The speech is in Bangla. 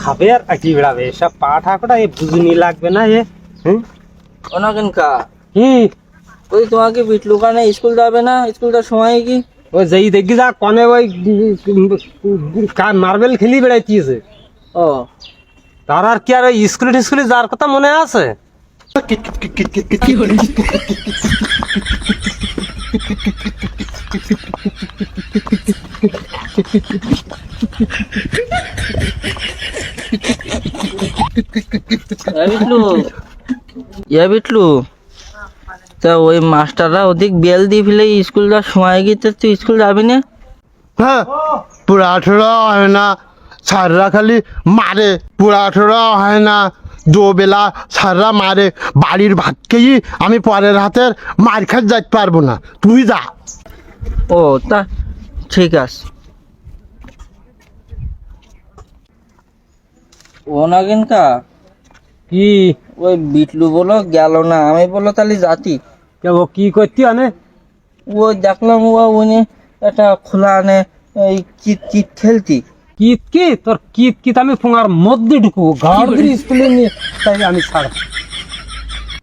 খাবে আর কি বেড়াবে এসব পাঠা কটা এ বুঝনি লাগবে না এ। ওনাকেন কা কি ওই তোমাকে বিটলু কানে স্কুল যাবে না, স্কুলটার সময় কি? ওই যেই দেখি যা কনে ওই মার্বেল খেলি বেড়াইতেছে। ও তার আর কি আর ওই স্কুলে টিস্কুলে যাওয়ার কথা মনে আছে? বিটলু বিটলু, তা ওই মাস্টাররা ওদিক বেল দিয়ে ফেলে স্কুল যাওয়ার সময় গিয়ে তুই স্কুল যাবি না? হ্যাঁ, পড়াশোনা হয় না, স্যাররা খালি মারে। পড়াশোনা হয় না, দুবেলা স্যাররা মারে। বাড়ির ভাতকেই আমি পরের হাতের মার খাত যাইতে পারবো না, তুই যা। ও তা ঠিক আছে। ও নাগিন কা কি ওই বিটলু বলো গেল না, আমি বললো তাহলে জাতি। ও কি করতে আনে? ও দেখলাম ও উনি একটা খোলা আনে এই কিত কিত খেলতি। কিত কি তোর কিত কিত আমি ফোঙার মধ্যে ঢুকবো ঘর ধরে স্কুলে নিয়ে, তাই আমি ছাড়